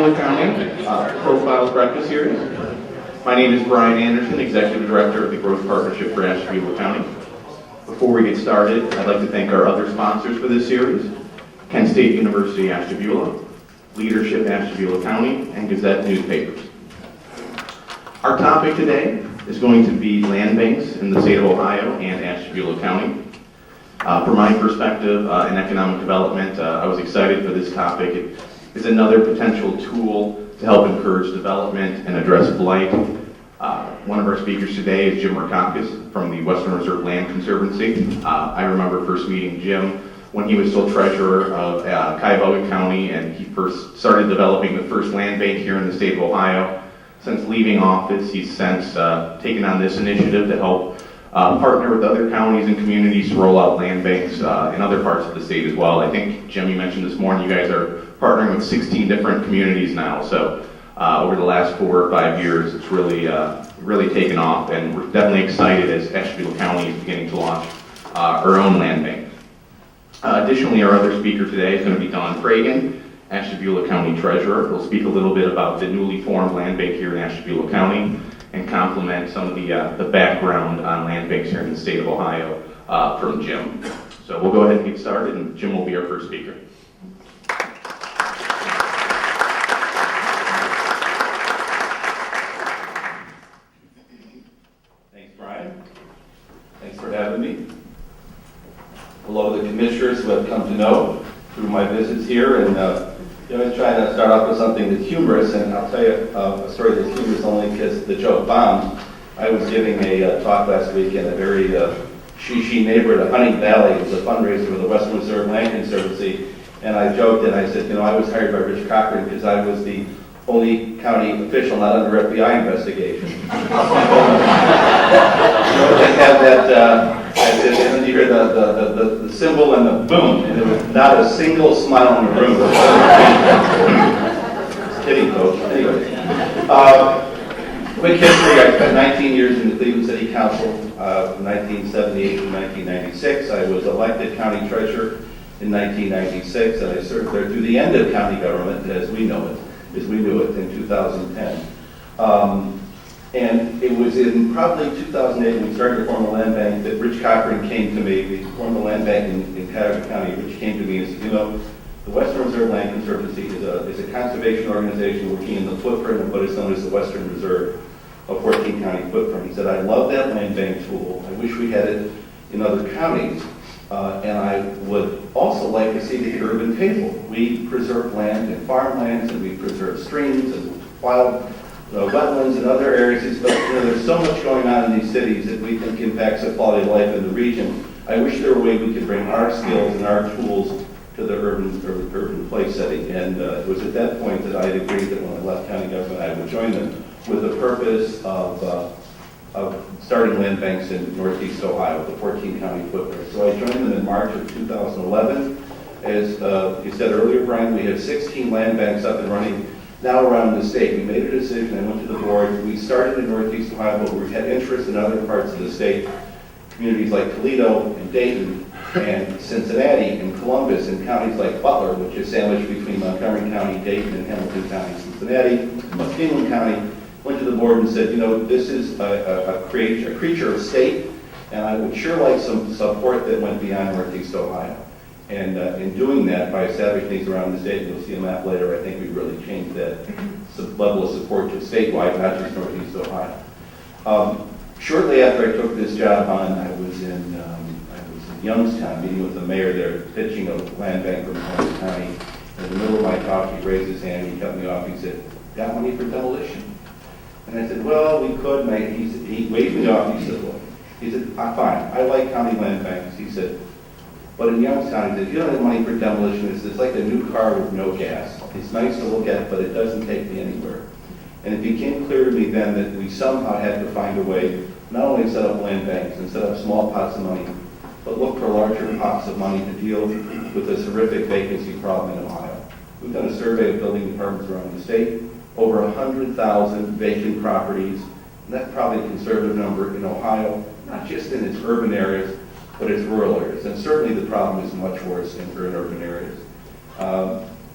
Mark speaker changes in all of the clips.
Speaker 1: Ashtabula County Profiles Breakfast Series. My name is Brian Anderson, Executive Director of the Growth Partnership for Ashtabula County. Before we get started, I'd like to thank our other sponsors for this series: Kent State University Ashtabula, Leadership Ashtabula County, and Gazette newspapers. Our topic today is going to be land banks in the state of Ohio and Ashtabula County. From my perspective in economic development, I was excited for this topic. It is another potential tool to help encourage development and address blight. One of our speakers today is Jim Rackakis from the Western Reserve Land Conservancy. I remember first meeting Jim when he was still treasurer of Cuyahoga County, and he first started developing the first land bank here in the state of Ohio. Since leaving office, he's since taken on this initiative to help partner with other counties and communities to roll out land banks in other parts of the state as well. I think, Jim, you mentioned this morning you guys are partnering with 16 different communities now. So over the last 4 or 5 years, it's really taken off, and we're definitely excited as Ashtabula County is beginning to launch our own land bank. Additionally, our other speaker today is going to be Don Cragen, Ashtabula County Treasurer. He'll speak a little bit about the newly formed land bank here in Ashtabula County and complement some of the background on land banks here in the state of Ohio from Jim. So we'll go ahead and get started, and Jim will be our first speaker.
Speaker 2: Thanks, Brian. Thanks for having me. Hello to the commissioners who have come to know through my visits here, and I try to start off with something that's humorous, and I'll tell you a story that's humorous only because the joke bombed. I was giving a talk last week in a very she neighborhood of Hunting Valley. It was a fundraiser for the Western Reserve Land Conservancy, and I joked and I said, I was hired by Rich Cochran because I was the only county official not under FBI investigation. They had that, and then you hear the cymbal and the boom, and there was not a single smile in the room. Just kidding, folks. Anyway, quick history. I spent 19 years in the Cleveland City Council from 1978 to 1996. I was elected county treasurer in 1996, and I served there through the end of county government as we know it. As we knew it in 2010. And it was in probably 2008 when we started to form a land bank that Rich Cochran came to me. We formed a land bank in Cuyahoga County. Rich came to me and said, the Western Reserve Land Conservancy is a conservation organization working in the footprint of what is known as the Western Reserve, a 14-county footprint. He said, I love that land bank tool. I wish we had it in other counties. And I would also like to see the urban table. We preserve land and farmlands, and we preserve streams and wild wetlands and other areas. But there's so much going on in these cities that we think impacts the quality of life in the region. I wish there were a way we could bring our skills and our tools to the urban place setting. And it was at that point that I had agreed that when I left county government, I would join them with the purpose of starting land banks in Northeast Ohio, the 14-county footprint. So I joined them in March of 2011. As you said earlier, Brian, we have 16 land banks up and running now around the state. We made a decision. I went to the board. We started in Northeast Ohio, but we had interest in other parts of the state, communities like Toledo and Dayton and Cincinnati and Columbus, and counties like Butler, which is sandwiched between Montgomery County, Dayton, and Hamilton County, Cincinnati, Muskegon County. Went to the board and said, this is a creature of state, and I would sure like some support that went beyond Northeast Ohio. And in doing that, by establishing things around the state, and you'll see a map later, I think we really changed that level of support to statewide, not just Northeast Ohio. Shortly after I took this job on, I was in Youngstown, meeting with the mayor there, pitching a land bank from Youngstown County. In the middle of my talk, he raised his hand, he cut me off, he said, got money for demolition? And I said, well, we could. And he waved me off. He said, I'm fine. I like county land banks. He said, but in Youngstown, he said, you don't have money for demolition. It's like a new car with no gas. It's nice to look at, but it doesn't take me anywhere. And it became clear to me then that we somehow had to find a way not only to set up land banks and set up small pots of money, but look for larger pots of money to deal with this horrific vacancy problem in Ohio. We've done a survey of building departments around the state. Over 100,000 vacant properties, and that's probably a conservative number in Ohio, not just in its urban areas, but its rural areas. And certainly the problem is much worse in urban areas.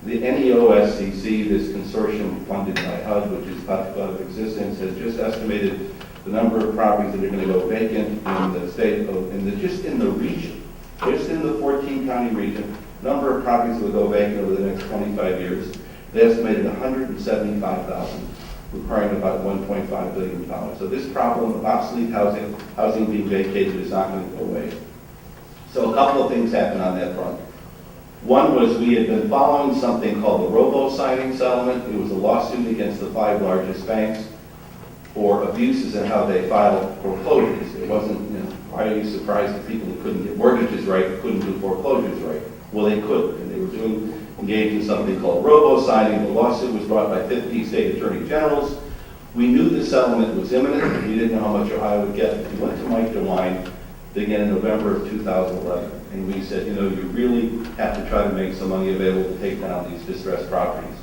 Speaker 2: The NEOSCC, this consortium funded by HUD, which is about to go out of existence, has just estimated the number of properties that are going to go vacant in the state of, just in the region, just in the 14-county region, number of properties will go vacant over the next 25 years. They estimated 175,000, requiring about $1.5 billion. So this problem of obsolete housing being vacated is not going to go away. So a couple of things happened on that front. One was we had been following something called the robo-signing settlement. It was a lawsuit against the 5 largest banks for abuses in how they filed foreclosures. It wasn't, why are you surprised that people who couldn't get mortgages right couldn't do foreclosures right? Well, they could, and they were engaged in something called robo-signing. The lawsuit was brought by 50 state attorney generals. We knew the settlement was imminent. We didn't know how much Ohio would get. We went to Mike DeWine began in November of 2011. And we said, you really have to try to make some money available to take down these distressed properties.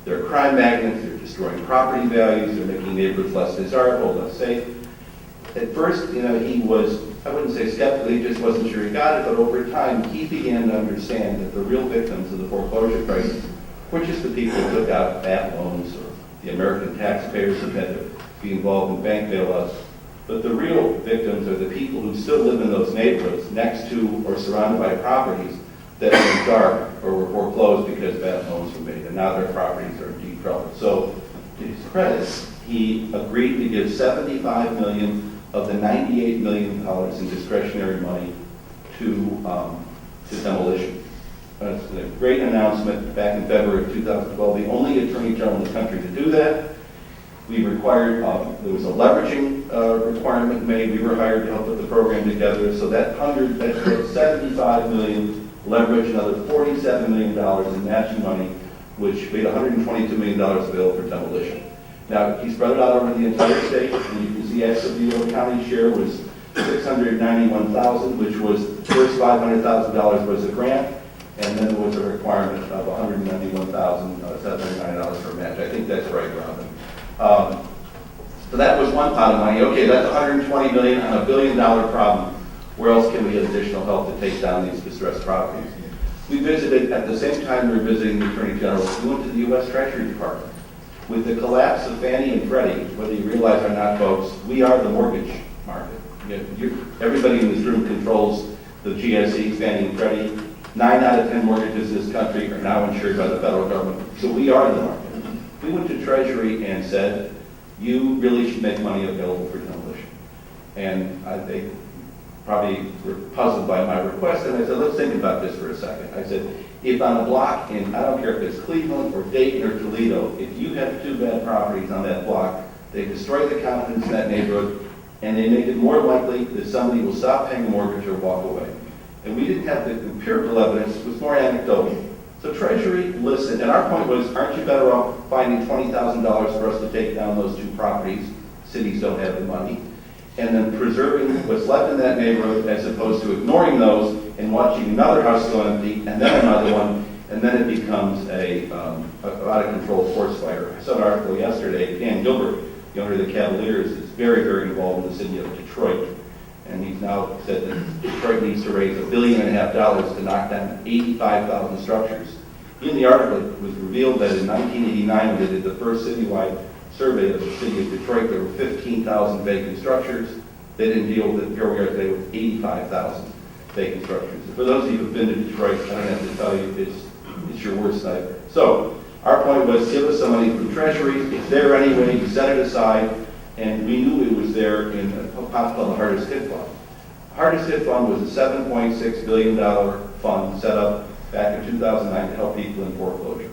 Speaker 2: They're crime magnets, they're destroying property values, they're making neighborhoods less desirable, less safe. At first, he was, I wouldn't say skeptical, he just wasn't sure he got it, but over time, he began to understand that the real victims of the foreclosure crisis were just the people who took out bad loans, or the American taxpayers who had to be involved in bank bailouts. But the real victims are the people who still live in those neighborhoods next to or surrounded by properties that were dark or were foreclosed because bad loans were made, and now their properties are in deep trouble. So, to his credit, he agreed to give $75 million of the $98 million in discretionary money to demolition. It's a great announcement back in February of 2012, the only attorney general in the country to do that. We required, there was a leveraging requirement made. We were hired to help put the program together. So that $75 million leverage, another $47 million in matching money, which made $122 million available for demolition. Now, he spread it out over the entire state, and you can see Ashtabula County share was $691,000, which was the first $500,000 was a grant, and then there was a requirement of $191,709 for a match. I think that's right, Robin. So that was one pot of money. Okay, that's $120 million on $1 billion problem. Where else can we get additional help to take down these distressed properties? We visited, at the same time we were visiting the Attorney General, we went to the U.S. Treasury Department. With the collapse of Fannie and Freddie, whether you realize or not, folks, we are the mortgage market. Everybody in this room controls the GSE, Fannie and Freddie. 9 out of 10 mortgages in this country are now insured by the federal government. So we are the market. We went to Treasury and said, you really should make money available for demolition. And they probably were puzzled by my request, and I said, let's think about this for a second. I said, if on a block in, I don't care if it's Cleveland or Dayton or Toledo, if you have 2 bad properties on that block, they destroy the confidence in that neighborhood, and they make it more likely that somebody will stop paying a mortgage or walk away. And we didn't have the empirical evidence, it was more anecdotal. So Treasury listened, and our point was, aren't you better off finding $20,000 for us to take down those 2 properties? Cities don't have the money. And then preserving what's left in that neighborhood as opposed to ignoring those and watching another house go empty and then another one, and then it becomes a out-of-control forest fire. I saw an article yesterday, Dan Gilbert, the owner of the Cavaliers, is very, very involved in the city of Detroit. And he's now said that Detroit needs to raise $1.5 billion to knock down 85,000 structures. In the article, it was revealed that in 1989, when they did the first citywide survey of the city of Detroit, there were 15,000 vacant structures. They didn't deal with it. Here we are today with 85,000 vacant structures. For those of you who've been to Detroit, I don't have to tell you, it's your worst nightmare. So our point was, give us some money from Treasury. It's there anyway. You set it aside. And we knew it was there in a pot called the Hardest Hit Fund. The Hardest Hit Fund was a $7.6 billion fund set up back in 2009 to help people in foreclosure.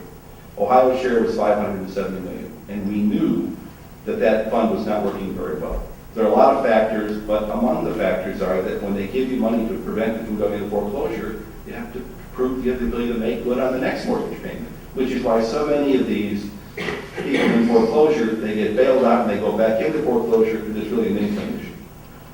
Speaker 2: Ohio's share was $570 million. And we knew that that fund was not working very well. There are a lot of factors, but among the factors are that when they give you money to prevent you from going into foreclosure, you have to prove you have the ability to make good on the next mortgage payment, which is why so many of these people in foreclosure, they get bailed out and they go back into foreclosure because it's really an income issue.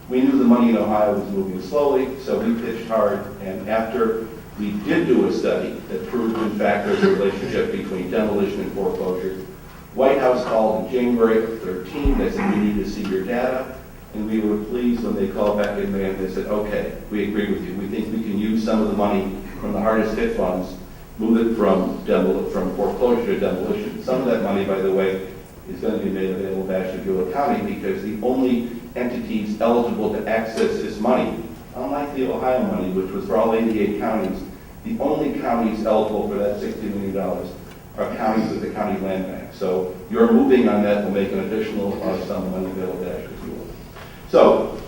Speaker 2: We knew the money in Ohio was moving slowly, so we pitched hard, and after we did do a study that proved, in fact, there's a relationship between demolition and foreclosure, White House called in January of 2013, they said, we need to see your data, and we were pleased when they called back in May and they said, okay, we agree with you. We think we can use some of the money from the Hardest Hit funds move it from foreclosure to demolition. Some of that money, by the way, is going to be made available to Ashtabula County because the only entities eligible to access this money, unlike the Ohio money, which was for all 88 counties, the only counties eligible for that $60 million are counties with the county land bank. So your moving on that will make an additional sum of money available to Ashtabula. So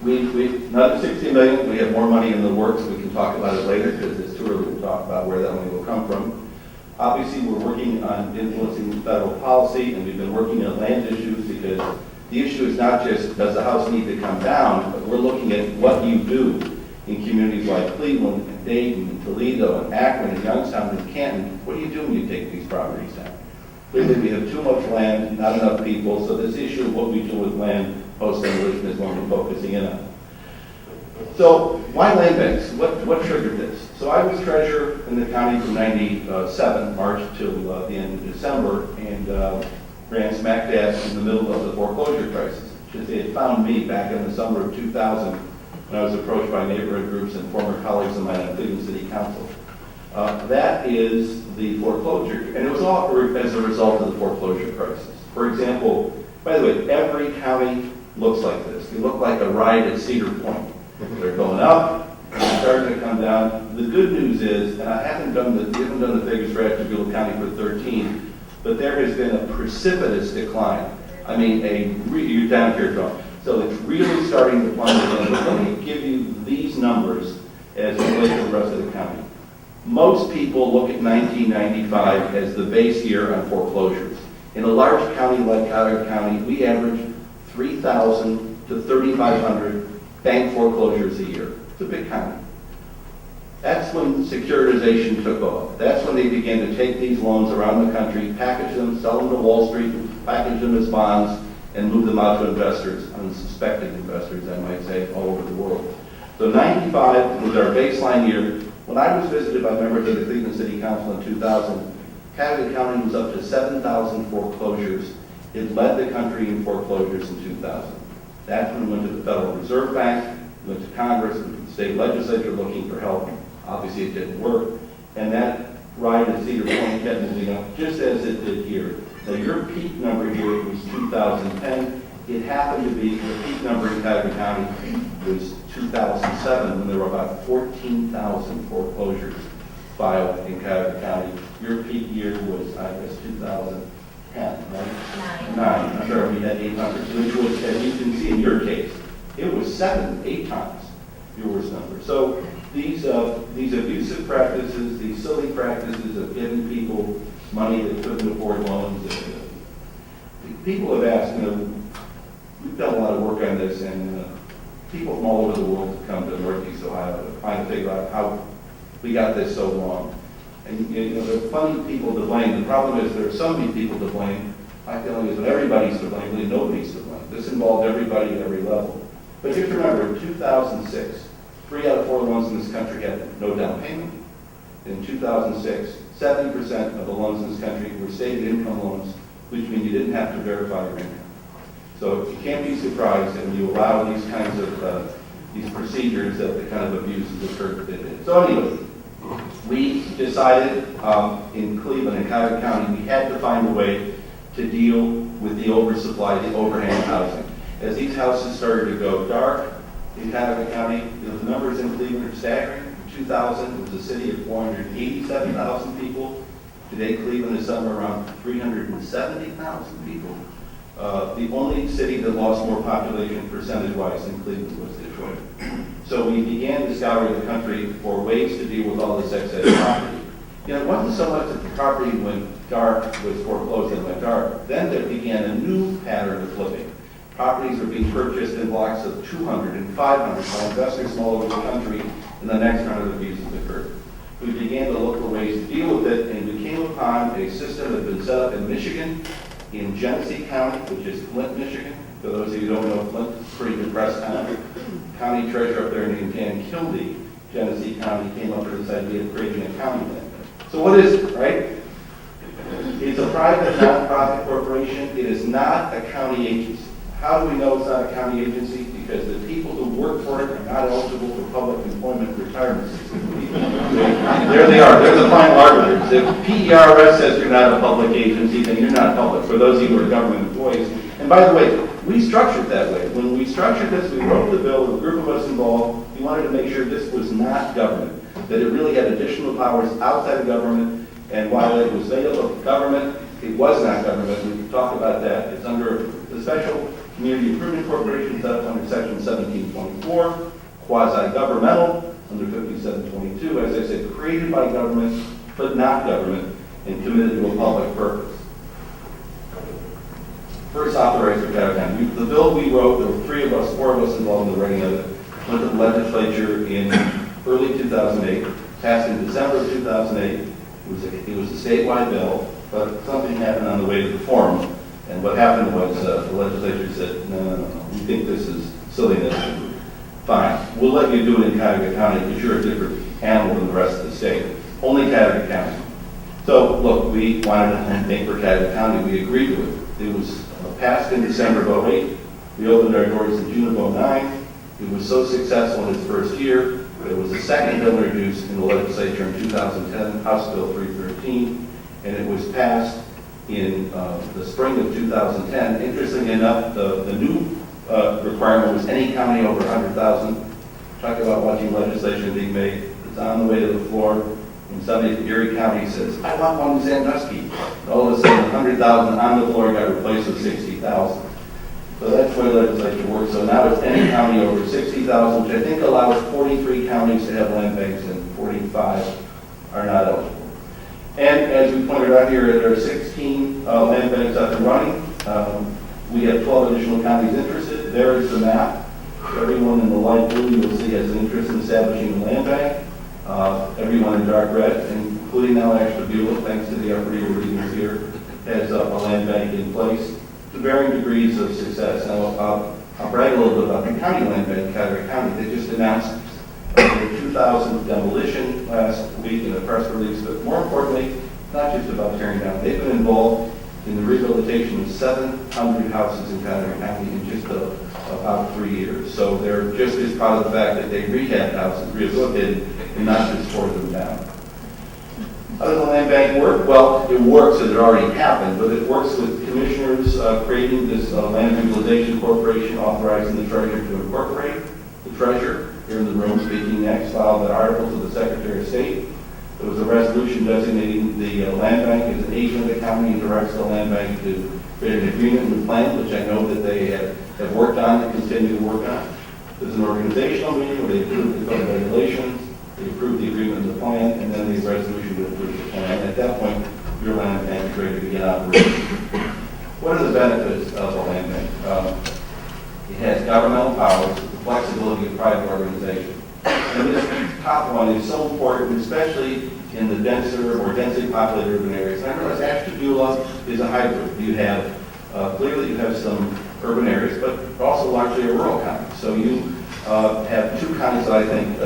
Speaker 2: another $60 million, we have more money in the works. We can talk about it later because it's too early to talk about where that money will come from. Obviously, we're working on influencing federal policy, and we've been working on land issues because the issue is not just does the house need to come down, but we're looking at what you do in communities like Cleveland and Dayton and Toledo and Akron and Youngstown and Canton. What do you do when you take these properties down? Clearly, we have too much land, not enough people, so this issue of what we do with land post-demolition is one we're focusing in on. So why land banks? What triggered this? So I was treasurer in the county from 97, March till the end of December, and ran smack dab in the middle of the foreclosure crisis. They had found me back in the summer of 2000 when I was approached by neighborhood groups and former colleagues of mine on Cleveland City Council. That is the foreclosure, and it was all as a result of the foreclosure crisis. For example, by the way, every county looks like this. You look like a ride at Cedar Point. They're going up, and they're starting to come down. The good news is, and we haven't done the figures for Ashtabula County for 13, but there has been a precipitous decline. I mean, you're down here, Tom. So it's really starting to plunge again. But let me give you these numbers as it relates to the rest of the county. Most people look at 1995 as the base year on foreclosures. In a large county like Cuyahoga County, we average 3,000 to 3,500 bank foreclosures a year. It's a big county. That's when securitization took off. That's when they began to take these loans around the country, package them, sell them to Wall Street, package them as bonds, and move them out to investors, unsuspecting investors, I might say, all over the world. So 95 was our baseline year. When I was visited by members of the Cleveland City Council in 2000, Cuyahoga County was up to 7,000 foreclosures. It led the country in foreclosures in 2000. That's when we went to the Federal Reserve Bank, we went to Congress, and the state legislature looking for help. Obviously, it didn't work. And that ride at Cedar Point kept moving up, just as it did here. Now, your peak number here was 2010. It happened to be, the peak number in Cuyahoga County was 2007, when there were about 14,000 foreclosures filed in Cuyahoga County. Your peak year was, I guess, 2010, right? Nine. I'm sorry, we had 800, which was, as you can see in your case, it was 7, 8 times your worst number. So these abusive practices, these silly practices of giving people money that couldn't afford loans, people have asked, we've done a lot of work on this, and people from all over the world have come to Northeast Ohio to try to figure out how we got this so wrong. And there are plenty of people to blame. The problem is there are so many people to blame. My feeling is that everybody's to blame, really nobody's to blame. This involved everybody at every level. But just remember, in 2006, 3 out of 4 loans in this country had no down payment. In 2006, 70% of the loans in this country were stated income loans, which means you didn't have to verify your income. So you can't be surprised that when you allow these kinds of these procedures that the kind of abuses occur that they did. So anyway, we decided in Cleveland and Cuyahoga County we had to find a way to deal with the oversupply, the overhang housing. As these houses started to go dark in Cuyahoga County, the numbers in Cleveland are staggering. In 2000, it was a city of 487,000 people. Today, Cleveland is somewhere around 370,000 people. The only city that lost more population percentage-wise than Cleveland was Detroit. So we began to scour the country for ways to deal with all this excess property. It wasn't so much that the property went dark, was foreclosed and went dark. Then there began a new pattern of flipping. Properties were being purchased in blocks of 200 and 500 by investors from all over the country, and the next round of abuses occurred. We began to look for ways to deal with it, and we came upon a system that had been set up in Michigan, in Genesee County, which is Flint, Michigan. For those of you who don't know, Flint is a pretty depressed county. County treasurer up there named Dan Kildee, Genesee County, came up with this idea of creating a county bank. So what is it, right? It's a private nonprofit corporation. It is not a county agency. How do we know it's not a county agency? because the people who work for it are not eligible for public employment retirement system. There they are. There's the final arbiters. If PERS says you're not a public agency, then you're not public, for those of you who are government employees. And by the way, we structured that way. When we structured this, we wrote the bill, a group of us involved, we wanted to make sure this was not government, that it really had additional powers outside of government, and while it was veiled of government, it was not government. We talked about that. It's under the Special Community Improvement Corporation, set up under Section 1724, quasi-governmental, under 5722, as I said, created by government, but not government, and committed to a public purpose. First authorized for Cuyahoga County. The bill we wrote, there were four of us involved in the writing of it, went to the legislature in early 2008, passed in December of 2008. It was a statewide bill, but something happened on the way to the forum, and what happened was the legislature said, no, we think this is silliness. Fine, we'll let you do it in Cuyahoga County because you're a different animal than the rest of the state. Only Cuyahoga County. So, look, we wanted to land bank for Cuyahoga County. We agreed to it. It was passed in December of 2008. We opened our doors in June of 2009. It was so successful in its first year. There was a second bill introduced in the legislature in 2010, House Bill 313, and it was passed in the spring of 2010. Interestingly enough, the new requirement was any county over 100,000. Talk about watching legislation being made. It's on the way to the floor. When somebody from Erie County says, I want one in Sandusky, all of a sudden 100,000 on the floor got replaced with 60,000. So that's the way legislature works. So now it's any county over 60,000, which I think allows 43 counties to have land banks and 45 are not eligible. And as we pointed out here, there are 16 land banks up and running. We have 12 additional counties interested. There is the map. Everyone in the light blue you'll see has an interest in establishing a land bank. Everyone in dark red, including now Ashtabula, thanks to the effort of your leaders here, has a land bank in place to varying degrees of success. Now, I'll brag a little bit about the county land bank, Cuyahoga County. They just announced their 2,000th demolition last week in a press release, but more importantly, not just about tearing down. They've been involved in the rehabilitation of 700 houses in Cuyahoga County in just about 3 years. So they're just as proud of the fact that they rehabbed houses, rehabilitated, and not just tore them down. How does the land bank work? Well, it works, as it already happened, but it works with commissioners creating this Land Reutilization Corporation, authorizing the treasurer to incorporate. The treasurer, here in the room speaking next, filed an article to the Secretary of State. There was a resolution designating the land bank as an agent of the county and directs the land bank to create an agreement and plan, which I know that they have worked on and continue to work on. There's an organizational meeting where they approve the code of regulations, they approve the agreement and the plan, and then the resolution to approve the plan. At that point, your land bank is ready to begin operation. What are the benefits of a land bank? It has governmental powers, the flexibility of private organization. And this top one is so important, especially in the denser or densely populated urban areas. And I realize Ashtabula is a hybrid. You have, clearly you have some urban areas, but also largely a rural county. So you have two counties that I think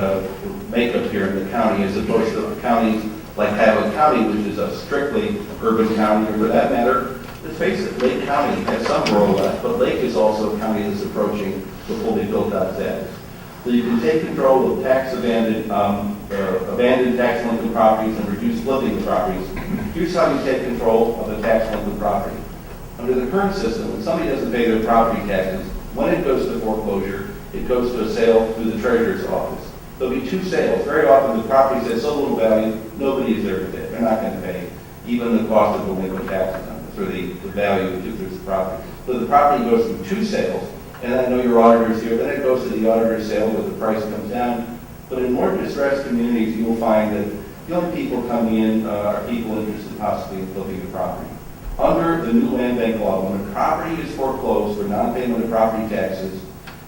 Speaker 2: make up here in the county, as opposed to counties like Cuyahoga County, which is a strictly urban county, or for that matter, let's face it, Lake County has some rural left, but Lake is also a county that's approaching the fully built-out status. So you can take control of abandoned tax delinquent properties and reduce flipping the properties. Here's how you take control of a tax delinquent property. Under the current system, when somebody doesn't pay their property taxes, when it goes to foreclosure, it goes to a sale through the treasurer's office. There'll be two sales. Very often the property has so little value, nobody is there to pay. They're not going to pay even the cost of delinquent taxes on it, or the value of the property. So the property goes through two sales. And I know your auditor's here, then it goes to the auditor's sale where the price comes down. But in more distressed communities, you will find that the only people coming in are people interested possibly in flipping the property. Under the new land bank law, when a property is foreclosed for non-payment of property taxes,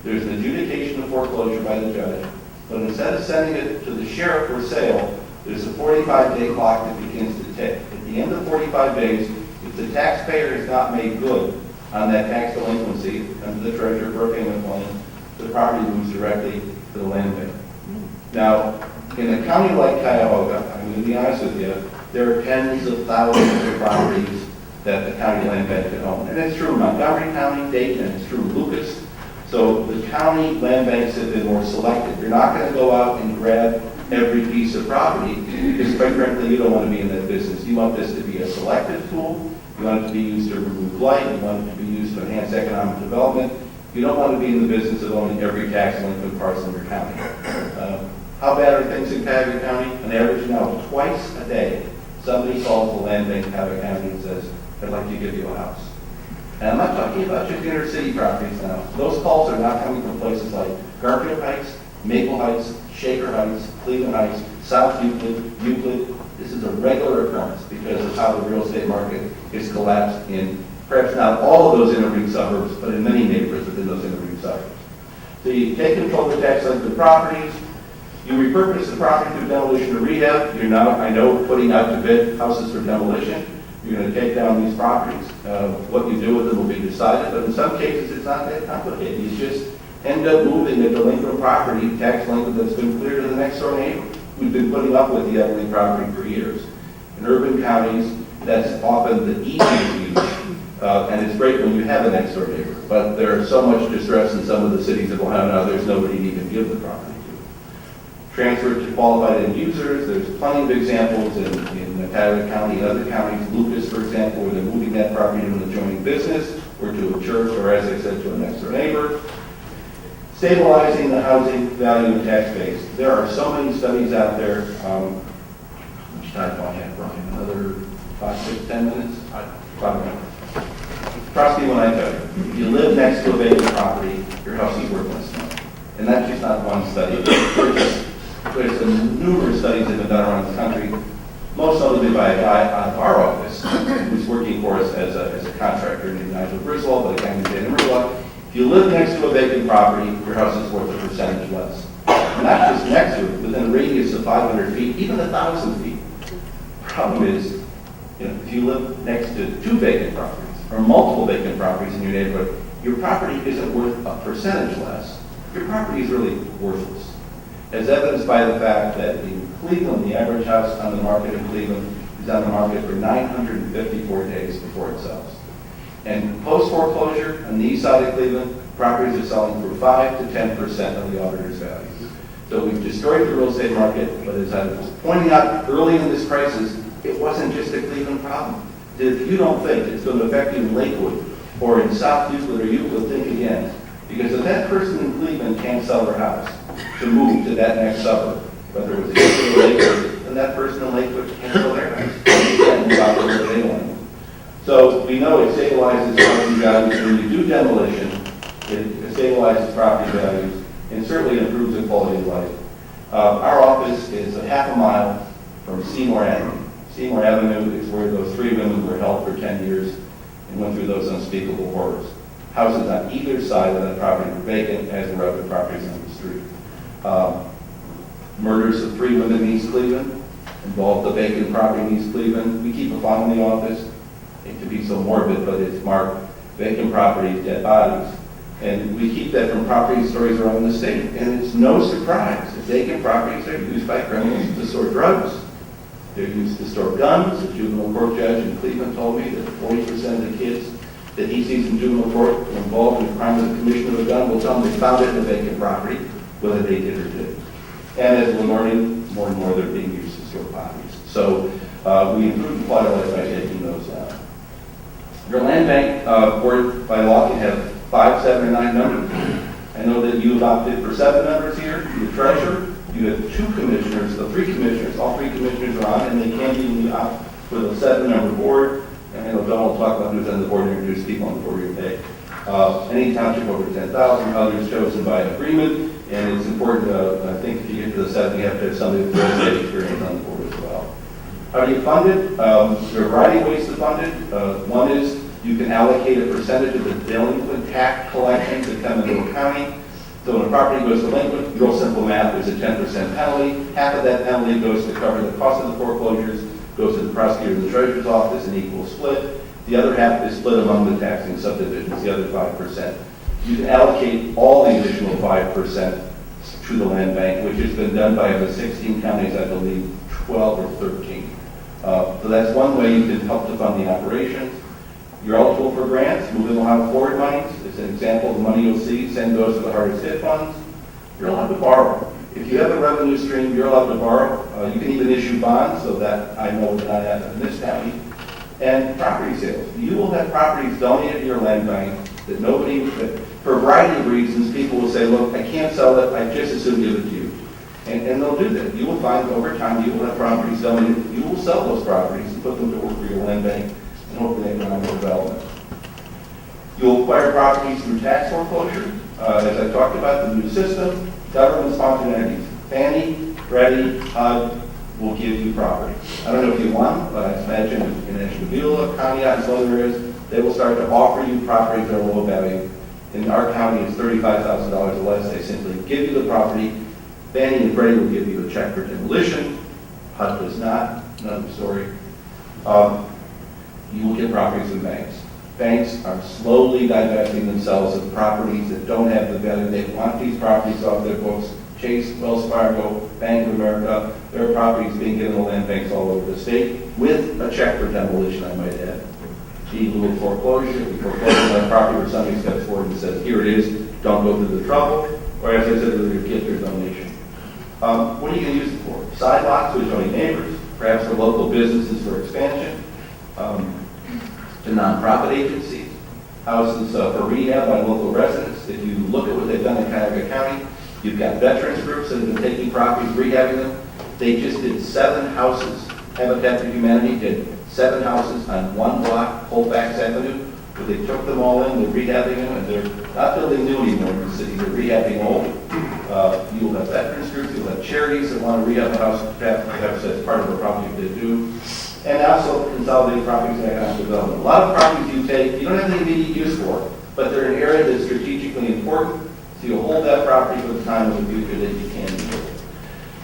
Speaker 2: there's an adjudication of foreclosure by the judge. But instead of sending it to the sheriff for sale, there's a 45-day clock that begins to tick. At the end of 45 days, if the taxpayer is not made good on that tax delinquency, comes to the treasurer for a payment plan, the property moves directly to the land bank. Now, in a county like Cuyahoga, I'm going to be honest with you, there are tens of thousands of properties that the county land bank can own. And it's true in Montgomery County, Dayton, and it's true in Lucas. So the county land banks have been more selective. You're not going to go out and grab every piece of property because, quite frankly, you don't want to be in that business. You want this to be a selective tool. You want it to be used to remove blight. You want it to be used to enhance economic development. You don't want to be in the business of owning every tax delinquent parcel in your county. How bad are things in Cuyahoga County? On average now, twice a day, somebody calls the land bank in Cuyahoga County and says, I'd like to give you a house. And I'm not talking about just inner city properties now. Those calls are not coming from places like Garfield Heights, Maple Heights, Shaker Heights, Cleveland Heights, South Euclid. This is a regular occurrence because of how the real estate market is collapsed in perhaps not all of those inner ring suburbs, but in many neighborhoods within those inner ring suburbs. So you take control of the tax delinquent properties, you repurpose the property through demolition or rehab. You're now, I know, putting out to bid houses for demolition. You're going to take down these properties. What you do with them will be decided, but in some cases it's not that complicated. You just end up moving a delinquent property, tax delinquent that's been cleared to the next door neighbor who's been putting up with the ugly property for years. In urban counties, that's often the easiest use, and it's great when you have a next door neighbor. But there's so much distress in some of the cities of Ohio now, there's nobody to even give the property to. Transferred to qualified end users. There's plenty of examples in Cuyahoga County and other counties. Lucas, for example, where they're moving that property to an adjoining business or to a church or, as I said, to a next door neighbor. Stabilizing the housing value and tax base. There are so many studies out there. How much time do I have, Brian? Another 5, 6, 10 minutes? 5 minutes. Trust me when I tell you, if you live next to a vacant property, your house is worth less money. And that's just not one study. There's some numerous studies that have been done around the country, most notably by a guy out of our office who's working for us as a contractor named Nigel Griswold, but a guy named Dan Emerla. If you live next to a vacant property, your house is worth a percentage less. Not just next to it, within a radius of 500 feet, even 1,000 feet. Problem is, if you live next to 2 vacant properties or multiple vacant properties in your neighborhood, your property isn't worth a percentage less. Your property is really worthless. As evidenced by the fact that in Cleveland, the average house on the market in Cleveland is on the market for 954 days before it sells. And post-foreclosure, on the east side of Cleveland, properties are selling for 5 to 10% of the auditor's values. So we've destroyed the real estate market, but as I was pointing out early in this crisis, it wasn't just a Cleveland problem. If you don't think it's going to affect you in Lakewood or in South Euclid or Euclid, think again. Because if that person in Cleveland can't sell their house to move to that next suburb, whether it was a Euclid or Lakewood, then that person in Lakewood can't sell their house. They can't move out to where they want to move. So we know it stabilizes property values. When you do demolition, it stabilizes property values and certainly improves the quality of life. Our office is a half a mile from Seymour Avenue. Seymour Avenue is where those 3 women were held for 10 years and went through those unspeakable horrors. Houses on either side of that property were vacant, as were other properties on the street. Murders of 3 women in East Cleveland involved the vacant property in East Cleveland. We keep a file in the office. I hate to be so morbid, but it's marked vacant properties, dead bodies. And we keep that from property stories around the state. And it's no surprise that vacant properties are used by criminals to store drugs. They're used to store guns. A juvenile court judge in Cleveland told me that 40% of the kids that he sees in juvenile court were involved in the crime of the commission of a gun will tell him they found it in a vacant property, whether they did or didn't. And as we're learning, more and more they're being used to store bodies. So we improve the quality of life by taking those out. Your land bank board by law can have 5, 7, or 9 members. I know that you opted for 7 members here. The treasurer, you have 2 commissioners, the 3 commissioners, all 3 commissioners are on, and they can be opt for the 7-member board. And I know Don will talk about who's on the board and introduce people on the board today. Any township over 10,000, others chosen by agreement. And it's important, I think if you get to the 7, you have to have somebody with real estate experience on the board as well. How do you fund it? There are a variety of ways to fund it. One is you can allocate a percentage of the delinquent tax collections that come into a county. So when a property goes delinquent, real simple math, there's a 10% penalty. Half of that penalty goes to cover the cost of the foreclosures, goes to the prosecutor and the treasurer's office, an equal split. The other half is split among the taxing subdivisions, the other 5%. You can allocate all the additional 5% to the land bank, which has been done by the 16 counties, I believe, 12 or 13. So that's one way you can help to fund the operations. You're eligible for grants. Moving Ohio Forward monies. It's an example of the money you'll see. Send those to the hardest hit funds. You're allowed to borrow. If you have a revenue stream, you're allowed to borrow. You can even issue bonds, so that I know that I have in this county. And property sales. You will have properties donated to your land bank that for a variety of reasons, people will say, look, I can't sell it, I just as soon give it to you. And they'll do that. You will find over time, you will have properties donated. You will sell those properties and put them to work for your land bank and hopefully economic development. You'll acquire properties through tax foreclosure. As I talked about, the new system, government-sponsored entities, Fannie, Freddie, HUD will give you property. I don't know if you want, but I imagine in Ashtabula, Conneaut, and some other areas, they will start to offer you properties that are low value. In our county, it's $35,000 or less. They simply give you the property. Fannie and Freddie will give you a check for demolition. HUD does not. Another story. You will get properties from banks. Banks are slowly divesting themselves of properties that don't have the value. They want these properties off their books. Chase, Wells Fargo, Bank of America, there are properties being given to land banks all over the state with a check for demolition, I might add. The little foreclosure, we foreclose on that property where somebody steps forward and says, here it is, don't go through the trouble, or as I said, your gift or donation. What are you going to use it for? Side lots to adjoining neighbors, perhaps for local businesses for expansion, to nonprofit agencies, houses for rehab by local residents. If you look at what they've done in Cuyahoga County, you've got veterans groups that have been taking properties, rehabbing them. They just did 7 houses. Habitat for Humanity did 7 houses on one block, Colfax Avenue, where they took them all in, they're rehabbing them, and they're not building new anymore in the city, they're rehabbing old. You will have veterans groups, you'll have charities that want to rehab a house, perhaps that's part of the property they do. And also consolidated properties and economic development. A lot of properties you take, you don't have any immediate use for, but they're an area that's strategically important. So you'll hold that property for the time in the future that you can use it.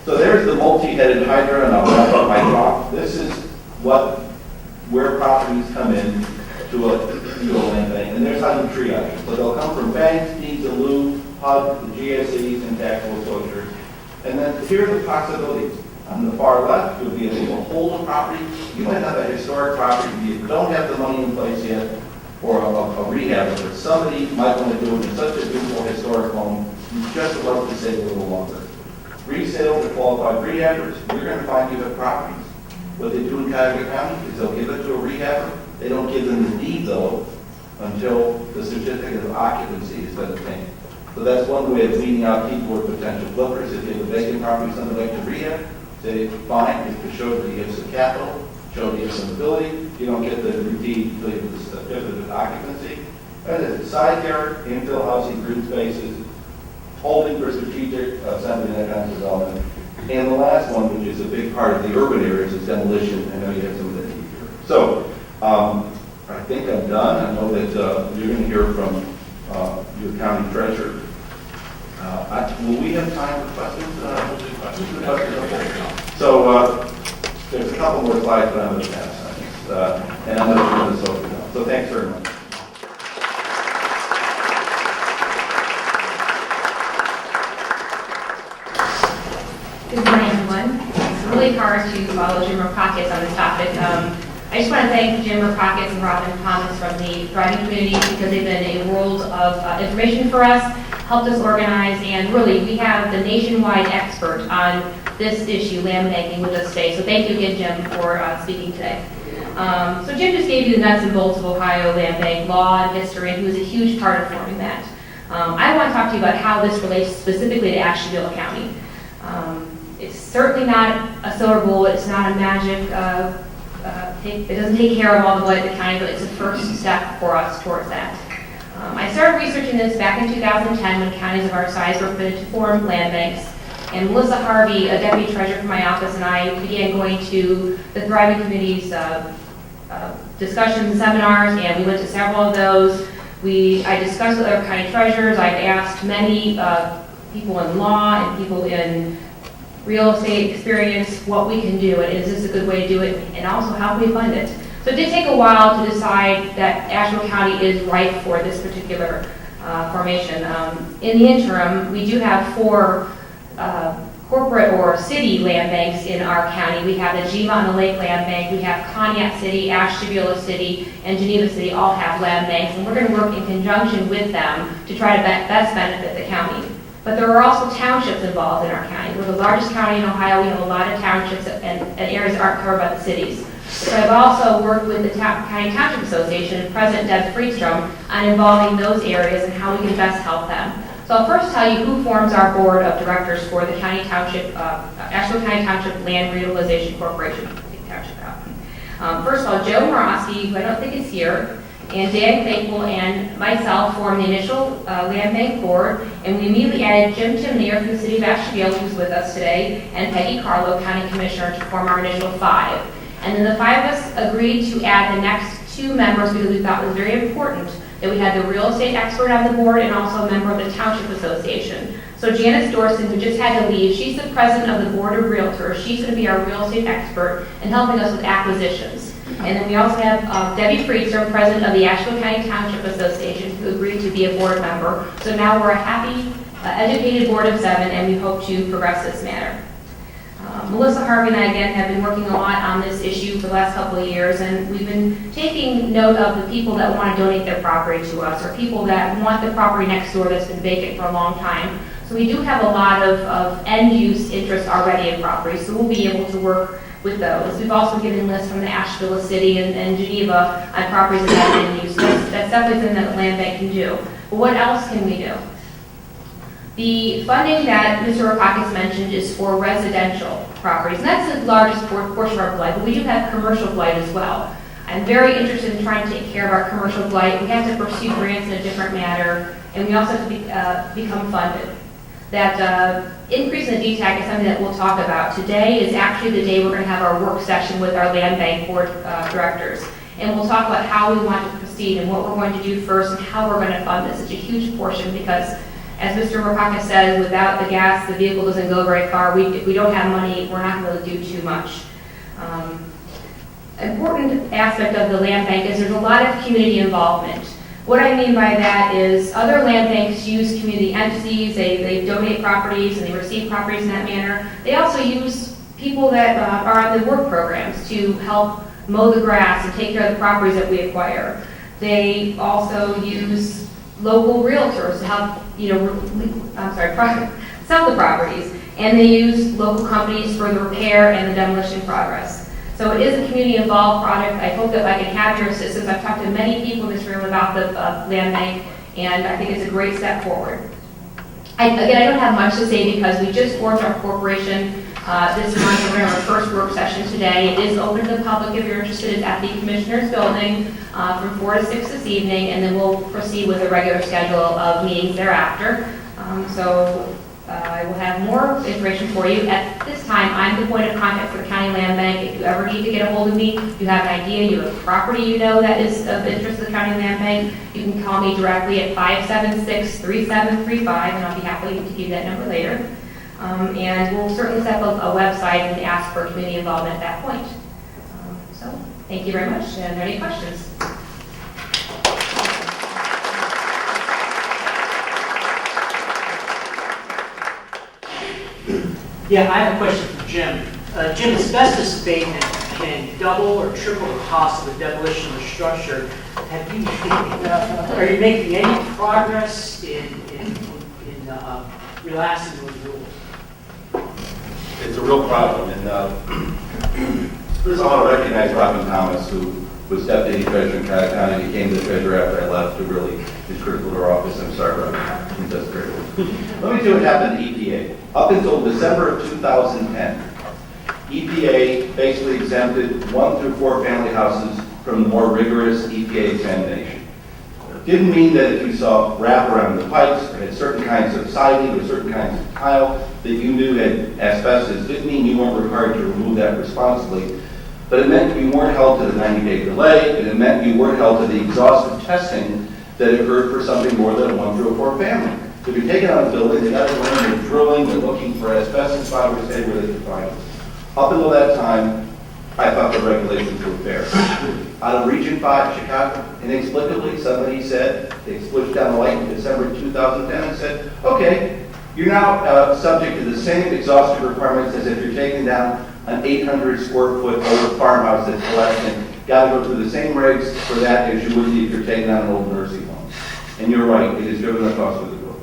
Speaker 2: So there's the multi-headed hydra, and I'll wrap up my talk. This is where properties come in to a land bank, and there's how you triage it. So they'll come from banks, deeds in lieu, HUD, the GSEs, and tax foreclosures. And then here are the possibilities. On the far left, you'll be able to hold a property. You might have a historic property, you don't have the money in place yet, or a rehab, but somebody might want to do it in such a beautiful historic home, you just love to stay a little longer. Resale to qualified rehabbers, you're going to find you have properties. What they do in Cuyahoga County is they'll give it to a rehabber. They don't give them the deed, though, until the certificate of occupancy has been obtained. So that's one way of weeding out people or potential flippers. If you have a vacant property, something like to rehab, say, fine, if you show that you have some capital, show that you have some ability, you don't get the deed until you have the certificate of occupancy. And then side yard, infill housing, green spaces, holding for strategic assembly and economic development. And the last one, which is a big part of the urban areas, is demolition. I know you have some of that here. So I think I'm done. I know that you're going to hear from your county treasurer. Will we have time for questions? So there's a couple more slides, but I'm going to pass on this. And I'm going to turn this over now. So thanks very much.
Speaker 3: Good morning, everyone. It's really hard to follow Jim Pockets on this topic. I just want to thank Jim Pockets and Robin Thomas from the Thriving Community because they've been a world of information for us, helped us organize, and really we have the nationwide expert on this issue, land banking, with us today. So thank you again, Jim, for speaking today. So Jim just gave you the nuts and bolts of Ohio land bank law and history, and he was a huge part of forming that. I want to talk to you about how this relates specifically to Ashtabula County. It's certainly not a silver bullet. It's not a magic. It doesn't take care of all the blood at the county, but it's a first step for us towards that. I started researching this back in 2010 when counties of our size were permitted to form land banks. And Melissa Harvey, a deputy treasurer from my office, and I began going to the Thriving Committee's discussions and seminars, and we went to several of those. I discussed with other county treasurers. I've asked many people in law and people in real estate experience what we can do, and is this a good way to do it, and also how can we fund it. So it did take a while to decide that Ashtabula County is ripe for this particular formation. In the interim, we do have 4 corporate or city land banks in our county. We have the Gima on the Lake Land Bank, we have Cognac City, Ashtabula City, and Geneva City all have land banks, and we're going to work in conjunction with them to try to best benefit the county. But there are also townships involved in our county. We're the largest county in Ohio. We have a lot of townships and areas that aren't covered by the cities. So I've also worked with the County Township Association and President Deb Friedstrom on involving those areas and how we can best help them. So I'll first tell you who forms our board of directors for the County Township, Ashtabula County Township Land Reutilization Corporation. First of all, Joe Morosky, who I don't think is here, and Dan Claypool and myself formed the initial land bank board, and we immediately added Jim Timnier from the city of Ashtabula, who's with us today, and Peggy Carlo, county commissioner, to form our initial 5. And then the 5 of us agreed to add the next 2 members because we thought it was very important that we had the real estate expert on the board and also a member of the Township Association. So Janice Dorson, who just had to leave, she's the president of the Board of Realtors. She's going to be our real estate expert and helping us with acquisitions. And then we also have Debbie Friedstrom, president of the Ashtabula County Township Association, who agreed to be a board member. So now we're a happy, educated board of 7, and we hope to progress this matter. Melissa Harvey and I, again, have been working a lot on this issue for the last couple of years, and we've been taking note of the people that want to donate their property to us, or people that want the property next door that's been vacant for a long time. So we do have a lot of end-use interest already in properties, so we'll be able to work with those. We've also given lists from the Ashtabula City and Geneva on properties that have end use. That's definitely something that the land bank can do. But what else can we do? The funding that Mr. Rapakis mentioned is for residential properties, and that's the largest portion of our blight, but we do have commercial blight as well. I'm very interested in trying to take care of our commercial blight. We have to pursue grants in a different manner, and we also have to become funded. That increase in the DTAC is something that we'll talk about. Today is actually the day we're going to have our work session with our land bank board directors, and we'll talk about how we want to proceed and what we're going to do first and how we're going to fund this. It's a huge portion because, as Mr. Rapakis said, without the gas, the vehicle doesn't go very far. If we don't have money, we're not going to do too much. Important aspect of the land bank is there's a lot of community involvement. What I mean by that is other land banks use community entities, they donate properties and they receive properties in that manner. They also use people that are on the work programs to help mow the grass and take care of the properties that we acquire. They also use local realtors to help, sell the properties, and they use local companies for the repair and the demolition progress. So it is a community-involved product. I hope that I can have your assistance. I've talked to many people in this room about the land bank, and I think it's a great step forward. I don't have much to say because we just formed our corporation this month. We're going to have our first work session today. It is open to the public if you're interested. It's at the Commissioner's Building from 4 to 6 this evening, and then we'll proceed with a regular schedule of meetings thereafter. I will have more information for you. At this time, I'm the point of contact for the County Land Bank. If you ever need to get a hold of me, you have an idea, you have a property you know that is of interest to the County Land Bank, you can call me directly at 576-3735, and I'll be happy to give you that number later. And we'll certainly set up a website and ask for community involvement at that point. So, thank you very much. Are there any questions?
Speaker 4: Yeah, I have a question for Jim. Jim, asbestos abatement can double or triple the cost of the demolition of the structure. Are you making any progress in relaxing those rules?
Speaker 2: It's a real problem, and first I want to recognize Robin Thomas, who was deputy treasurer in Cuyahoga County. He came to the treasurer after I left to really is critical to our office. I'm sorry, Robin. He does great work. Let me tell you what happened to EPA. Up until December of 2010, EPA basically exempted 1 through 4 family houses from the more rigorous EPA examination. Didn't mean that if you saw wrap around the pipes or had certain kinds of siding or certain kinds of tile that you knew had asbestos, didn't mean you weren't required to remove that responsibly. But it meant you weren't held to the 90-day delay, and it meant you weren't held to the exhaustive testing that occurred for something more than a 1 through 4 family. So if you're taking on a building, they got to go in, they're drilling, they're looking for asbestos fibers anywhere they can find them. Up until that time, I thought the regulations were fair. Out of Region 5, Chicago, inexplicably, somebody said, they switched down the light in December 2010 and said, okay, You're now subject to the same exhaustive requirements as if you're taking down an 800 square foot old farmhouse that's collecting. Got to go through the same regs for that as you would if you're taking down an old nursing home. And you're right, it has driven the cost of the growth.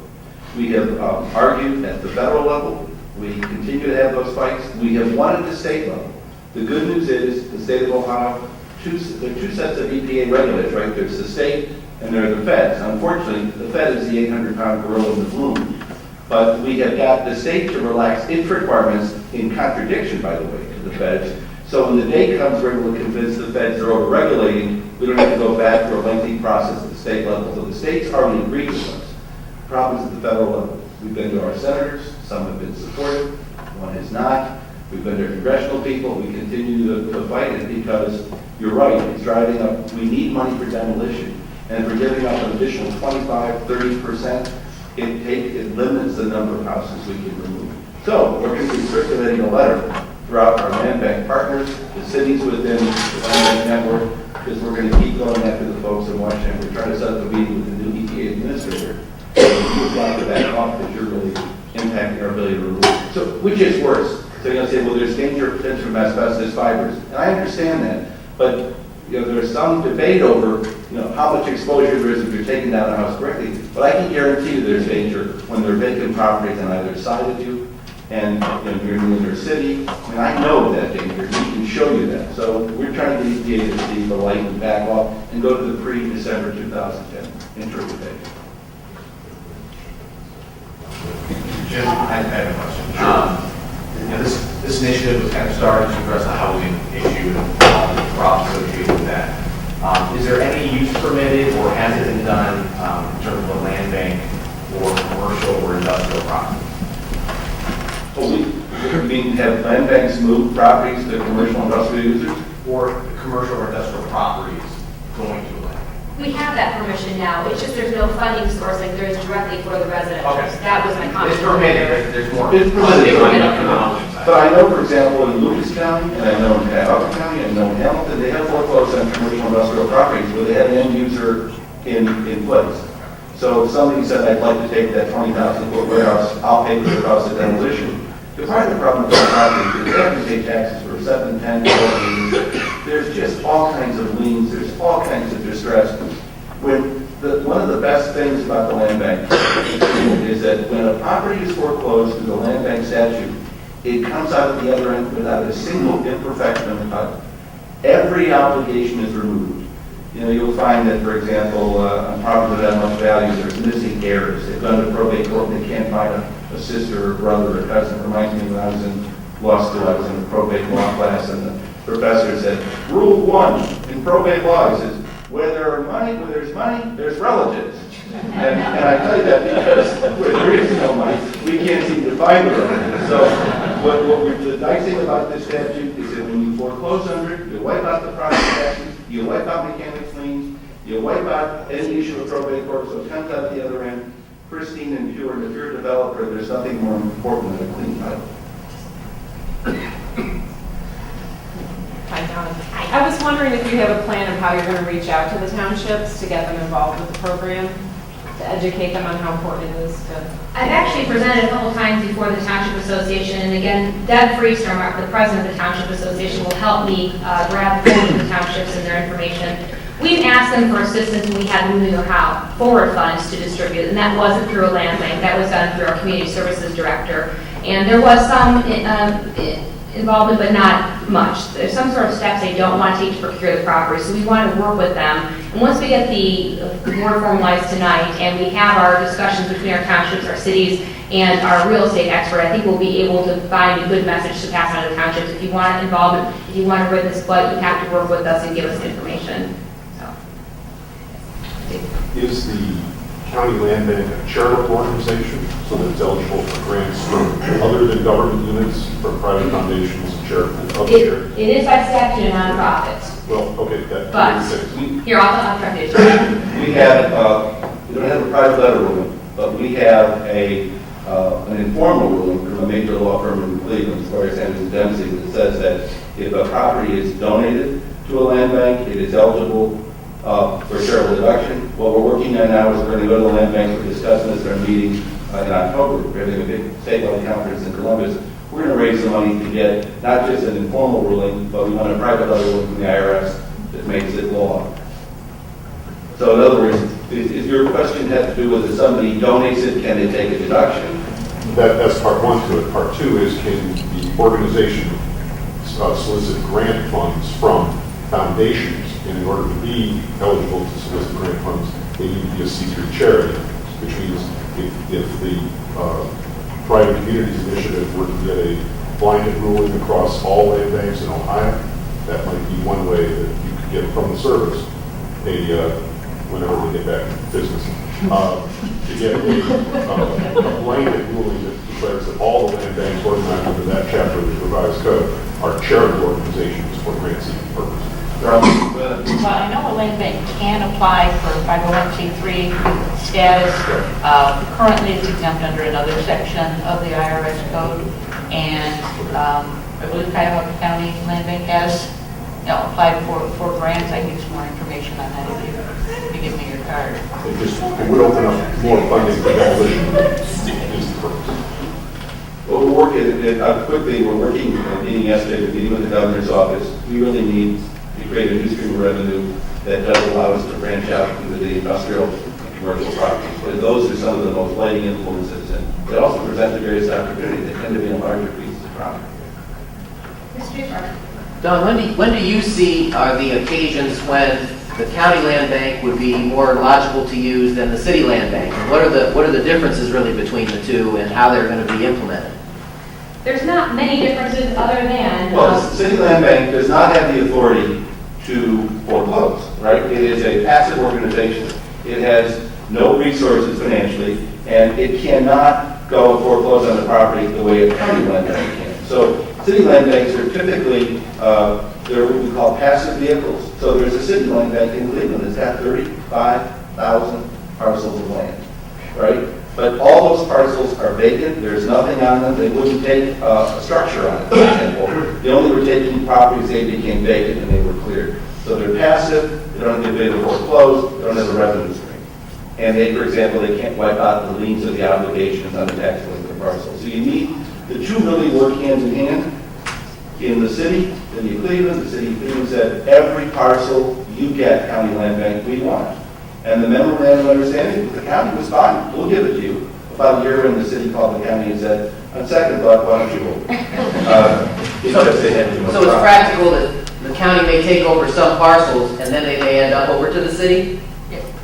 Speaker 2: We have argued at the federal level. We continue to have those fights. We have won at the state level. The good news is the state of Ohio, there are two sets of EPA regulators, right? There's the state and there are the feds. Unfortunately, the Fed is the 800-pound gorilla in the room. But we have got the state to relax its requirements in contradiction, by the way, to the feds. So when the day comes, we're able to convince the feds they're over-regulating. We don't have to go back through a lengthy process at the state level. So the states already agreed with us. The problem is at the federal level. We've been to our senators. Some have been supportive. One has not. We've been to congressional people. We continue to fight it because you're right. It's driving up. We need money for demolition. And if we're giving up an additional 25, 30%, it limits the number of houses we can remove. So we're going to be circulating a letter throughout our land bank partners, the cities within the land bank network, because we're going to keep going after the folks in Washington. We're trying to set up a meeting with the new EPA administrator. You've got to back off because you're really impacting our ability to remove. So which is worse? So you're going to say, well, there's danger potential from asbestos fibers. And I understand that. But there's some debate over how much exposure there is if you're taking down a house correctly. But I can guarantee you there's danger when there are vacant properties on either side of you, and you're in your city. I mean, I know that danger. We can show you that. So we're trying to get EPA to see the light and back off and go to the pre-December 2010 interpretation.
Speaker 5: Jim, I have a question. This initiative was kind of started to address the housing issue and the problems associated with that. Is there any use permitted or has it been done in terms of a land bank or commercial or industrial property?
Speaker 2: Well, we mean have land banks move properties to commercial and industrial users?
Speaker 5: Or commercial or industrial properties going to a land bank?
Speaker 3: We have that permission now, it's just there's no funding source like there is directly for the residents.
Speaker 5: Okay.
Speaker 3: That was my comment.
Speaker 5: It's permitted, there's more.
Speaker 2: It's permitted.
Speaker 5: on the housing side.
Speaker 2: But I know, for example, in Lucas County, and I know in Cuyahoga County, I know in Hamilton, they have foreclosed on commercial industrial properties where they had an end user in place. So if somebody said, I'd like to take that 20,000 foot warehouse, I'll pay for the cost of demolition. The part of the problem with those properties is they have to pay taxes for 7, 10, 12 years. There's just all kinds of liens, there's all kinds of distress. One of the best things about the land bank is that when a property is foreclosed through the land bank statute, it comes out at the other end without a single imperfection on the title. Every obligation is removed. You'll find that, for example, on property that have much value, there's missing heirs. They've gone to probate court and they can't find a sister or brother or cousin. It reminds me when I was in law school, I was in a probate law class, and the professor said, Rule 1 in probate law is where there's money, there's relatives. And I tell you that because where there is no money, we can't seem to find the relatives. So the nice thing about this statute is that when you foreclose under it, you wipe out the property taxes, you wipe out mechanics liens, you wipe out any issue of probate court, so it comes out the other end pristine and pure. And if you're a developer, there's nothing more important than a clean title.
Speaker 6: Hi, Dawn. I was wondering if you have a plan of how you're going to reach out to the townships to get them involved with the program, to educate them on how important it is to...
Speaker 3: I've actually presented a couple times before the Township Association, and again, Deb Freestrom, the president of the Township Association, will help me grab hold of the townships and their information. We've asked them for assistance when we had Moving Ohio forward funds to distribute, and that wasn't through a land bank, that was done through our community services director. And there was some involvement, but not much. There's some sort of steps they don't want to take to procure the property, so we want to work with them. And once we get the board formalized tonight, and we have our discussions between our townships, our cities, and our real estate expert, I think we'll be able to find a good message to pass on to the townships. If you want involvement, if you want to rid this flood, you have to work with us and give us information. So.
Speaker 7: Is the county land bank a charitable organization, so that it's eligible for grants from other than government units, from private foundations, charitable?
Speaker 3: It is by statute a nonprofit.
Speaker 7: Well, okay, that.
Speaker 3: But here, I'll try to do it.
Speaker 2: We don't have a private letter ruling, but we have an informal ruling from a major law firm in Cleveland, as far as Anderson Dempsey, that says that if a property is donated to a land bank, it is eligible for charitable deduction. What we're working on now is we're going to go to the land bank, we're discussing this at our meeting, in October. We're having a big statewide conference in Columbus. We're going to raise the money to get not just an informal ruling, but we want a private letter ruling from the IRS that makes it law. So in other words, if your question had to do with if somebody donates it, can they take a deduction?
Speaker 7: That's part one to it. Part two is, can the organization solicit grant funds from foundations? And in order to be eligible to solicit grant funds, they need to be a C3 charity, which means if the Private Communities Initiative were to get a blanket ruling across all land banks in Ohio, that might be one way that you could get from the service whenever we get back to business, to get a blanket ruling that declares that all the land banks organized under that chapter of the revised code are charitable organizations for grant-seeking purposes.
Speaker 2: Well,
Speaker 8: Well, I know a land bank can apply for 501c3 status. Currently, it's exempt under another section of the IRS code, and I believe Cuyahoga County Land Bank has, applied for grants. I can get some more information on that if you give me your card.
Speaker 7: It would open up more funding for demolition is the purpose.
Speaker 2: well, we're working, quickly, we're working, meeting yesterday, we're meeting with the governor's office. We really need to create a new stream of revenue that does allow us to branch out into the industrial and commercial properties. Because those are some of the most lighting influences, and they also present the various opportunities. They tend to be in larger pieces of property.
Speaker 3: Mr. Farmer.
Speaker 9: Don, when do you see are the occasions when the county land bank would be more logical to use than the city land bank? And what are the differences really between the two and how they're going to be implemented?
Speaker 3: There's not many differences other than.
Speaker 2: Well, the city land bank does not have the authority to foreclose, right? It is a passive organization. It has no resources financially, and it cannot go and foreclose on the property the way a county land bank can. So city land banks are typically, they're what we call passive vehicles. So there's a city land bank in Cleveland that's got 35,000 parcels of land, right? But all those parcels are vacant. There's nothing on them. They wouldn't take a structure on it, for example. They only were taking properties they became vacant and they were cleared. So they're passive. They don't have the ability to foreclose. They don't have a revenue stream. And they, for example, they can't wipe out the liens of the obligations on the tax delinquent parcels. So you need the two really work hand in hand. In the city of Cleveland, the city of Cleveland said, every parcel you get, county land bank, we want. And the memorandum of understanding, the county was fine, we'll give it to you. About a year in, the city called the county and said, on second thought, why don't you hold? Because they had too much
Speaker 9: So it's
Speaker 2: problem.
Speaker 9: practical that the county may take over some parcels and then they may end up over to the city?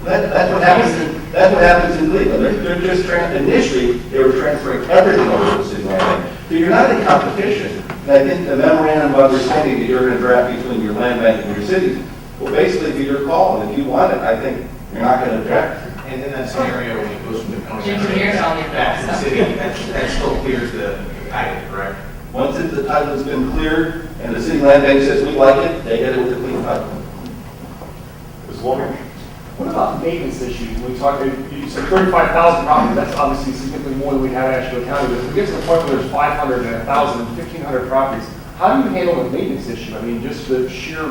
Speaker 2: That's what happens. That's what happens in Cleveland. They're just initially they were transferring everything over to the city land bank. So you're not in competition. And I think the memorandum of understanding that you're going to draft between your land bank and your cities will basically be your call. And if you want it, I think you're not going to object.
Speaker 5: And in that scenario, when it goes from the county
Speaker 3: Engineers on your
Speaker 5: back to the city, that still clears the title, correct?
Speaker 2: Once the title has been cleared and the city land bank says we like it, they get it with a clean title.
Speaker 7: As long as
Speaker 10: What about maintenance issues? When we talk, you said 35,000 properties, that's obviously significantly more than we have in Ashtabula County. But if we get to the point where there's 500 and 1,000, 1,500 properties, how do you handle the maintenance issue? I mean, just the sheer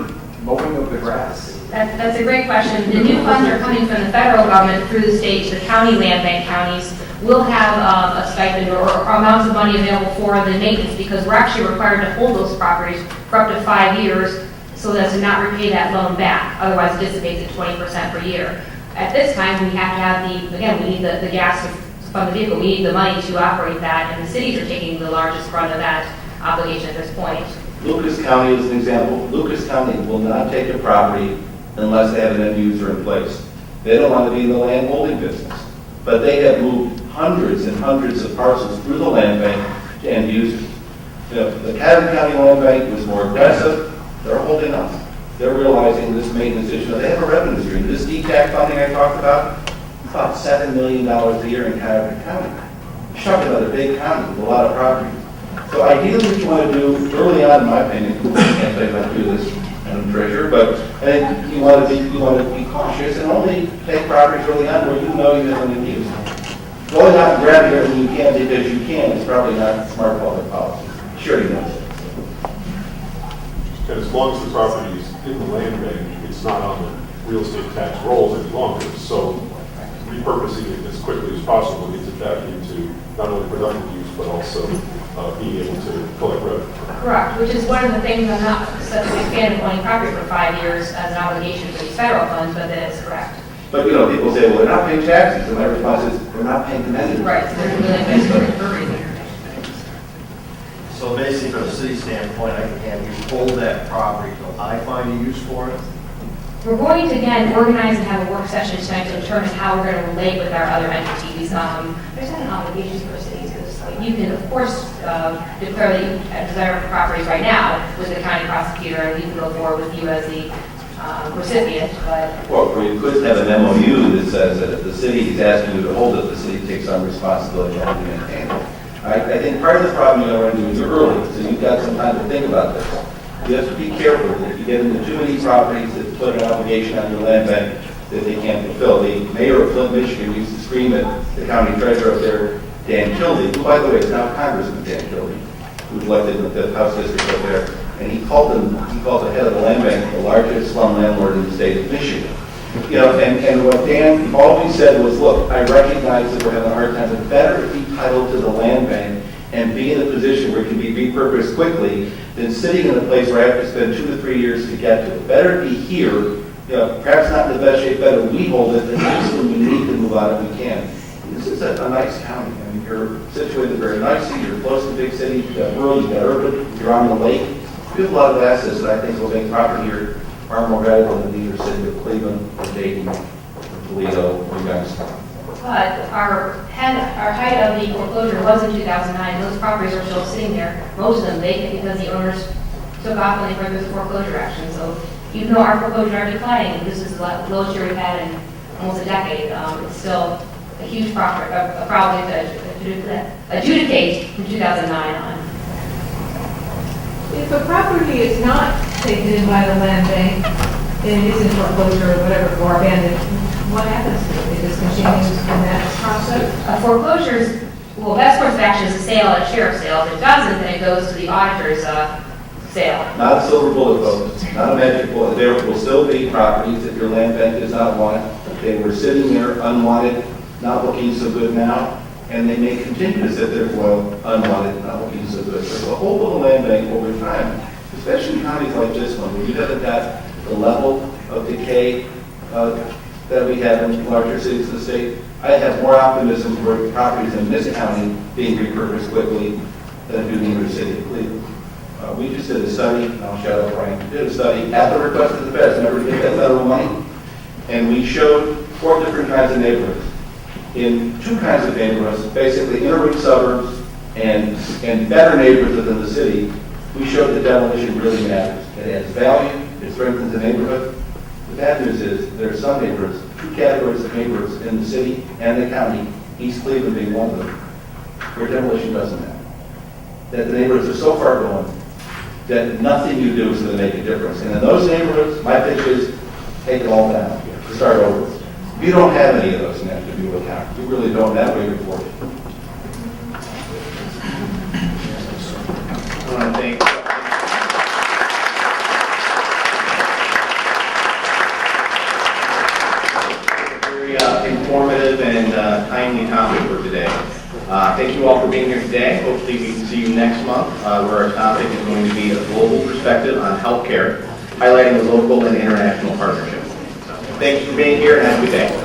Speaker 10: mowing of the grass?
Speaker 3: That's a great question. The new funds are coming from the federal government through the states. The county land bank counties will have a stipend or amounts of money available for the maintenance because we're actually required to hold those properties for up to 5 years so as to not repay that loan back. Otherwise, it dissipates at 20% per year. At this time, we have to have we need the gas to fund the vehicle. We need the money to operate that, and the cities are taking the largest brunt of that obligation at this point.
Speaker 2: Lucas County is an example. Lucas County will not take a property unless they have an end user in place. They don't want to be in the land holding business. But they have moved hundreds and hundreds of parcels through the land bank to end users. The Cuyahoga County Land Bank was more aggressive. They're holding up. They're realizing this maintenance issue. They have a revenue stream. This DTAC funding I talked about $7 million a year in Cuyahoga County. You're talking about a big county with a lot of property. So ideally what you want to do early on, in my opinion, I can't say if I do this, Madam Treasurer, but I think you want to be cautious and only take properties early on where you know you have an end use. Going out and grabbing everything you can because you can is probably not smart public policy. Sure you know that.
Speaker 7: And as long as the property is in the land bank, it's not on the real estate tax rolls any longer. So repurposing it as quickly as possible gets it back into not only productive use, but also being able to collect revenue.
Speaker 3: Correct, which is one of the things I'm not such a big fan of owning property for 5 years as an obligation for these federal funds, but that is correct.
Speaker 2: But, people say, well, they're not paying taxes, and my response is, they're not paying amenities.
Speaker 3: Right, so there's really nice for a reason.
Speaker 11: So basically, from the city standpoint, I can have you hold that property until I find a use for it?
Speaker 3: We're going to, again, organize and have a work session tonight to determine how we're going to relate with our other entities. There's not an obligation for cities. You can, of course, declare that you desire properties right now with the county prosecutor, and we can go forward with you as the recipient, but...
Speaker 2: Well, you could have an MOU that says that if the city is asking you to hold it, the city takes some responsibility to maintain it. I think part of the problem you run into is you're early, so you've got some time to think about this. You have to be careful that if you get into too many properties that put an obligation on your land bank that they can't fulfill. The mayor of Flint, Michigan used to scream at the county treasurer up there, Dan Kildee, who, by the way, is now Congressman Dan Kildee, who's elected in the 5th House District up there, and he called the head of the land bank the largest slum landlord in the state of Michigan. And what Dan always said was, look, I recognize that we're having a hard time, but better to be titled to the land bank and be in a position where it can be repurposed quickly than sitting in a place where I have to spend 2 to 3 years to get to it. Better be here, perhaps not in the best shape, better we hold it, and just when we need to move on, if we can. This is a nice county. I mean, you're situated very nicely, you're close to big cities, you've got rural, you've got urban, you're on the lake. We have a lot of assets that I think will make property here far more valuable than either city of Cleveland or Dayton or Toledo or Youngstown.
Speaker 3: But our height of the foreclosure was in 2009. Those properties are still sitting there, most of them vacant because the owners took off when they heard there was a foreclosure action. So even though our foreclosures are declining, this is the lowest year we've had in almost a decade, it's still a huge problem to adjudicate from 2009 on.
Speaker 12: If a property is not taken in by the land bank and is in foreclosure or whatever, or abandoned, what happens to it? It just continues in that process?
Speaker 3: Foreclosures, well, best course of action is a sale at a sheriff's sale. If it doesn't, then it goes to the auditor's sale.
Speaker 2: Not a silver bullet, folks. Not a magic bullet. There will still be properties that your land bank does not want. They were sitting there unwanted, not looking so good now, and they may continue to sit there unwanted, not looking so good. So the hope of the land bank over time, especially in counties like this one, where you haven't got the level of decay that we have in larger cities in the state, I have more optimism for properties in this county being repurposed quickly than I do in the city of Cleveland. We just did a study, and I'll shout out Brian, we did a study at the request of the feds, never to get that federal money, and we showed 4 different kinds of neighborhoods. In 2 kinds of neighborhoods, basically inner ring suburbs and better neighborhoods within the city, we showed that demolition really matters. It adds value, it strengthens the neighborhood. The bad news is there are some neighborhoods, 2 categories of neighborhoods in the city and the county, East Cleveland being one of them, where demolition doesn't matter. That the neighborhoods are so far gone that nothing you do is going to make a difference. And in those neighborhoods, my pitch is take it all down, start over. You don't have any of those in Ashtabula County. You really don't have way before you.
Speaker 1: I want to thank very informative and timely topic for today. Thank you all for being here today. Hopefully we can see you next month, where our topic is going to be a global perspective on healthcare, highlighting the local and international partnerships. Thank you for being here and have a good day.